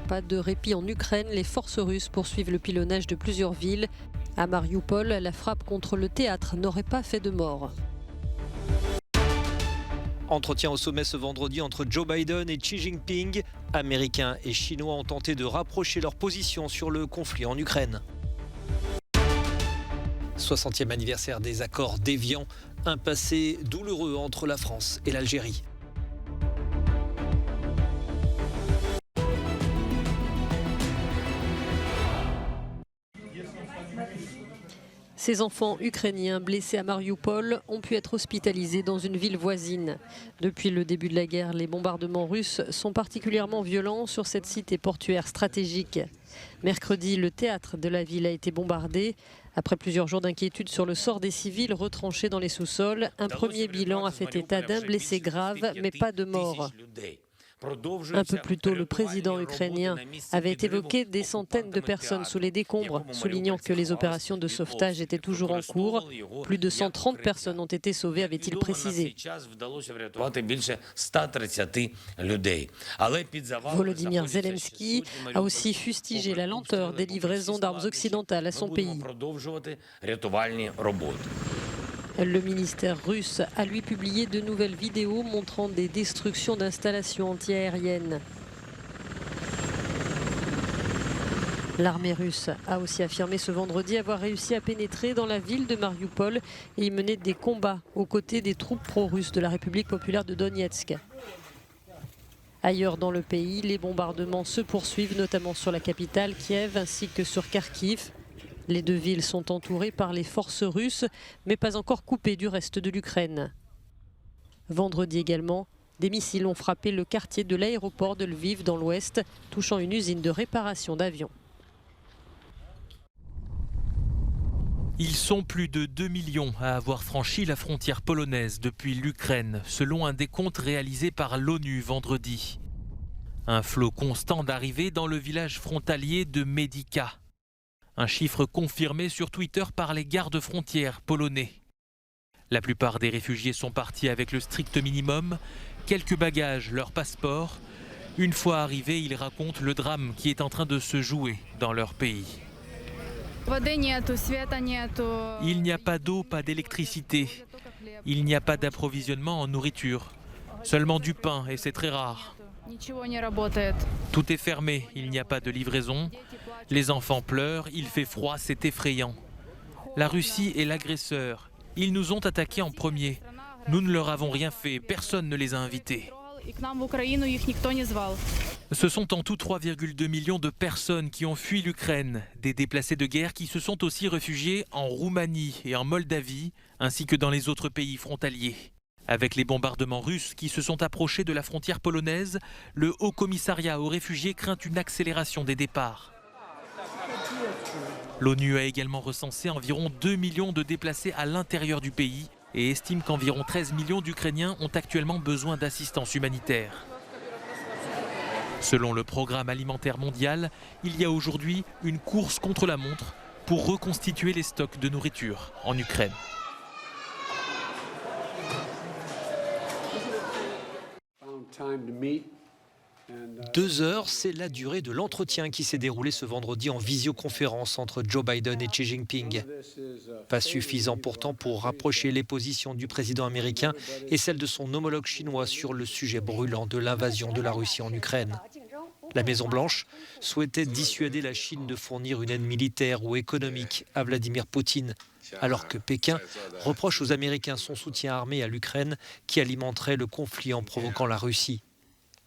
Pas de répit en Ukraine, les forces russes poursuivent le pilonnage de plusieurs villes. À Marioupol, la frappe contre le théâtre n'aurait pas fait de mort. Entretien au sommet ce vendredi entre Joe Biden et Xi Jinping. Américains et Chinois ont tenté de rapprocher leurs positions sur le conflit en Ukraine. 60e anniversaire des accords d'Évian, un passé douloureux entre la France et l'Algérie. Ces enfants ukrainiens blessés à Marioupol ont pu être hospitalisés dans une ville voisine. Depuis le début de la guerre, les bombardements russes sont particulièrement violents sur cette cité portuaire stratégique. Mercredi, le théâtre de la ville a été bombardé. Après plusieurs jours d'inquiétude sur le sort des civils retranchés dans les sous-sols, un premier bilan a fait état d'un blessé grave, mais pas de mort. Un peu plus tôt, le président ukrainien avait évoqué des centaines de personnes sous les décombres, soulignant que les opérations de sauvetage étaient toujours en cours. Plus de 130 personnes ont été sauvées, avait-il précisé. Volodymyr Zelensky a aussi fustigé la lenteur des livraisons d'armes occidentales à son pays. Le ministère russe a lui publié de nouvelles vidéos montrant des destructions d'installations antiaériennes. L'armée russe a aussi affirmé ce vendredi avoir réussi à pénétrer dans la ville de Marioupol et y mener des combats aux côtés des troupes pro-russes de la République populaire de Donetsk. Ailleurs dans le pays, les bombardements se poursuivent, notamment sur la capitale Kiev ainsi que sur Kharkiv. Les deux villes sont entourées par les forces russes, mais pas encore coupées du reste de l'Ukraine. Vendredi également, des missiles ont frappé le quartier de l'aéroport de Lviv dans l'ouest, touchant une usine de réparation d'avions. Ils sont plus de 2 millions à avoir franchi la frontière polonaise depuis l'Ukraine, selon un décompte réalisé par l'ONU vendredi. Un flot constant d'arrivées dans le village frontalier de Medyka. Un chiffre confirmé sur Twitter par les gardes-frontières polonais. La plupart des réfugiés sont partis avec le strict minimum, quelques bagages, leur passeport. Une fois arrivés, ils racontent le drame qui est en train de se jouer dans leur pays. Il n'y a pas d'eau, pas d'électricité. Il n'y a pas d'approvisionnement en nourriture. Seulement du pain et c'est très rare. Tout est fermé, il n'y a pas de livraison. Les enfants pleurent, il fait froid, c'est effrayant. La Russie est l'agresseur. Ils nous ont attaqués en premier. Nous ne leur avons rien fait, personne ne les a invités. Ce sont en tout 3,2 millions de personnes qui ont fui l'Ukraine, des déplacés de guerre qui se sont aussi réfugiés en Roumanie et en Moldavie, ainsi que dans les autres pays frontaliers. Avec les bombardements russes qui se sont approchés de la frontière polonaise, le Haut Commissariat aux réfugiés craint une accélération des départs. L'ONU a également recensé environ 2 millions de déplacés à l'intérieur du pays et estime qu'environ 13 millions d'Ukrainiens ont actuellement besoin d'assistance humanitaire. Selon le Programme alimentaire mondial, il y a aujourd'hui une course contre la montre pour reconstituer les stocks de nourriture en Ukraine. 2 heures, c'est la durée de l'entretien qui s'est déroulé ce vendredi en visioconférence entre Joe Biden et Xi Jinping. Pas suffisant pourtant pour rapprocher les positions du président américain et celles de son homologue chinois sur le sujet brûlant de l'invasion de la Russie en Ukraine. La Maison-Blanche souhaitait dissuader la Chine de fournir une aide militaire ou économique à Vladimir Poutine, alors que Pékin reproche aux Américains son soutien armé à l'Ukraine qui alimenterait le conflit en provoquant la Russie.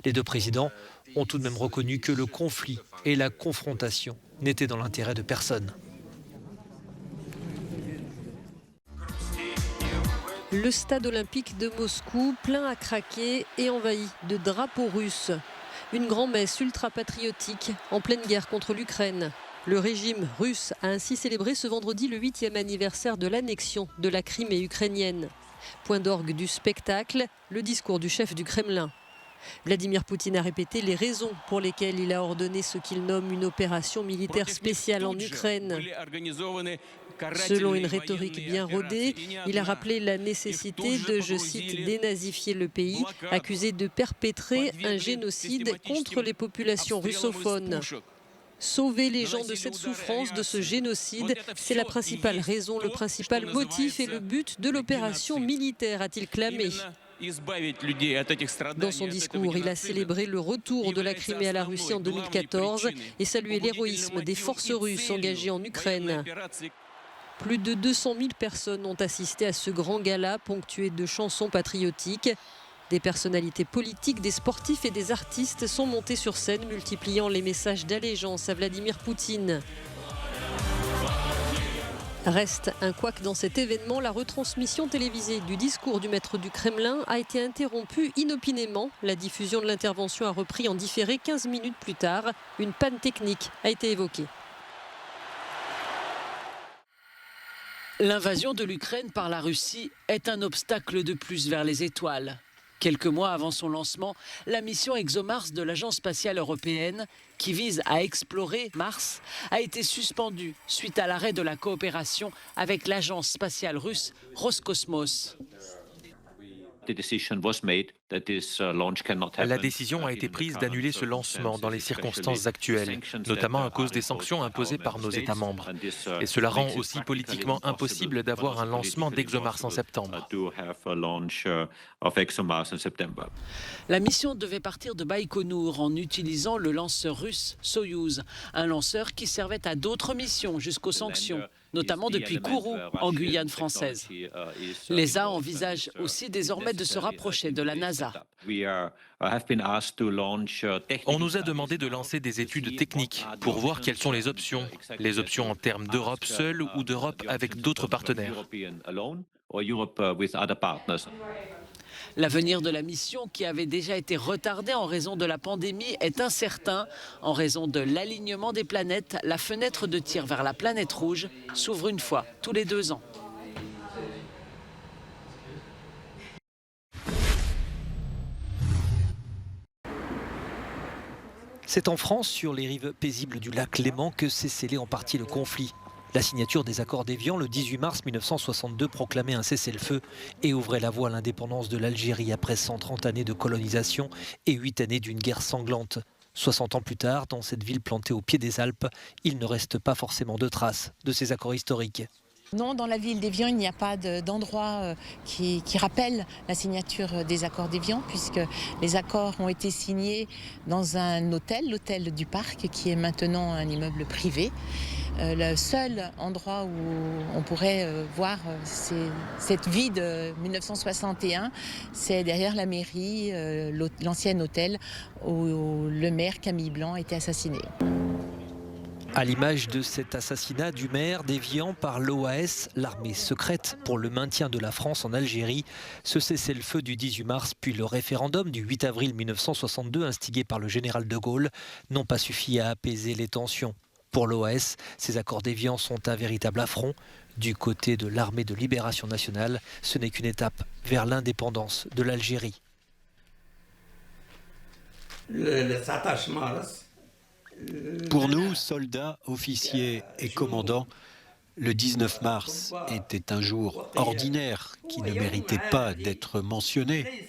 Les deux présidents ont tout de même reconnu que le conflit et la confrontation n'étaient dans l'intérêt de personne. Le stade olympique de Moscou, plein à craquer et envahi de drapeaux russes. Une grand-messe ultra-patriotique en pleine guerre contre l'Ukraine. Le régime russe a ainsi célébré ce vendredi le 8e anniversaire de l'annexion de la Crimée ukrainienne. Point d'orgue du spectacle, le discours du chef du Kremlin. Vladimir Poutine a répété les raisons pour lesquelles il a ordonné ce qu'il nomme une opération militaire spéciale en Ukraine. Selon une rhétorique bien rodée, il a rappelé la nécessité de, je cite, dénazifier le pays, accusé de perpétrer un génocide contre les populations russophones. Sauver les gens de cette souffrance, de ce génocide, c'est la principale raison, le principal motif et le but de l'opération militaire, a-t-il clamé. Dans son discours, il a célébré le retour de la Crimée à la Russie en 2014 et salué l'héroïsme des forces russes engagées en Ukraine. Plus de 200 000 personnes ont assisté à ce grand gala ponctué de chansons patriotiques. Des personnalités politiques, des sportifs et des artistes sont montés sur scène, multipliant les messages d'allégeance à Vladimir Poutine. Reste un couac dans cet événement, la retransmission télévisée du discours du maître du Kremlin a été interrompue inopinément. La diffusion de l'intervention a repris en différé 15 minutes plus tard. Une panne technique a été évoquée. L'invasion de l'Ukraine par la Russie est un obstacle de plus vers les étoiles. Quelques mois avant son lancement, la mission ExoMars de l'Agence spatiale européenne, qui vise à explorer Mars, a été suspendue suite à l'arrêt de la coopération avec l'agence spatiale russe Roscosmos. La décision a été prise d'annuler ce lancement dans les circonstances actuelles, notamment à cause des sanctions imposées par nos États membres. Et cela rend aussi politiquement impossible d'avoir un lancement d'ExoMars en septembre. La mission devait partir de Baïkonour en utilisant le lanceur russe Soyouz, un lanceur qui servait à d'autres missions jusqu'aux sanctions, notamment depuis Kourou, en Guyane française. L'ESA envisage aussi désormais de se rapprocher de la NASA. On nous a demandé de lancer des études techniques pour voir quelles sont les options en termes d'Europe seule ou d'Europe avec d'autres partenaires. L'avenir de la mission, qui avait déjà été retardée en raison de la pandémie, est incertain. En raison de l'alignement des planètes, la fenêtre de tir vers la planète rouge s'ouvre une fois tous les 2 ans. C'est en France, sur les rives paisibles du lac Léman, que s'est scellé en partie le conflit. La signature des accords d'Évian le 18 mars 1962 proclamait un cessez-le-feu et ouvrait la voie à l'indépendance de l'Algérie après 130 années de colonisation et 8 années d'une guerre sanglante. 60 ans plus tard, dans cette ville plantée au pied des Alpes, il ne reste pas forcément de traces de ces accords historiques. Non, dans la ville d'Évian, il n'y a pas d'endroit qui rappelle la signature des accords d'Évian, puisque les accords ont été signés dans un hôtel, l'hôtel du Parc, qui est maintenant un immeuble privé. Le seul endroit où on pourrait voir cette vie de 1961, c'est derrière la mairie, l'ancien hôtel où le maire Camille Blanc a été assassiné. À l'image de cet assassinat du maire d'Évian par l'OAS, l'armée secrète pour le maintien de la France en Algérie, ce cessez-le-feu du 18 mars puis le référendum du 8 avril 1962 instigé par le général de Gaulle n'ont pas suffi à apaiser les tensions. Pour l'OAS, ces accords d'Évian sont un véritable affront. Du côté de l'armée de libération nationale, ce n'est qu'une étape vers l'indépendance de l'Algérie. Pour nous, soldats, officiers et commandants, le 19 mars était un jour ordinaire qui ne méritait pas d'être mentionné,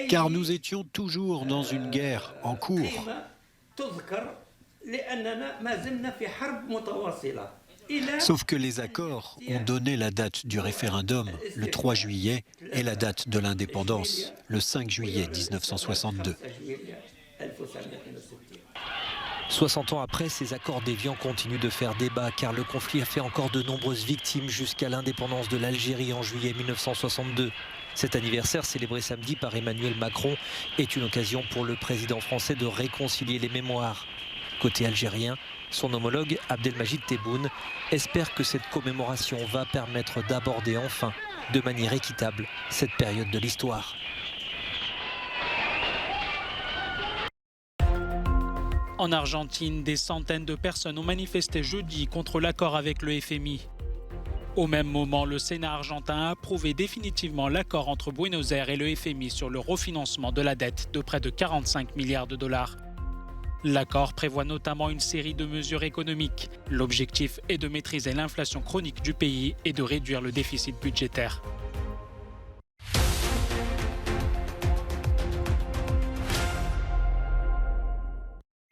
car nous étions toujours dans une guerre en cours. Sauf que les accords ont donné la date du référendum, le 3 juillet, et la date de l'indépendance, le 5 juillet 1962. 60 ans après, ces accords d'Évian continuent de faire débat car le conflit a fait encore de nombreuses victimes jusqu'à l'indépendance de l'Algérie en juillet 1962. Cet anniversaire, célébré samedi par Emmanuel Macron, est une occasion pour le président français de réconcilier les mémoires. Côté algérien, son homologue Abdelmajid Tebboune espère que cette commémoration va permettre d'aborder enfin, de manière équitable, cette période de l'histoire. En Argentine, des centaines de personnes ont manifesté jeudi contre l'accord avec le FMI. Au même moment, le Sénat argentin a approuvé définitivement l'accord entre Buenos Aires et le FMI sur le refinancement de la dette de près de 45 milliards de dollars. L'accord prévoit notamment une série de mesures économiques. L'objectif est de maîtriser l'inflation chronique du pays et de réduire le déficit budgétaire.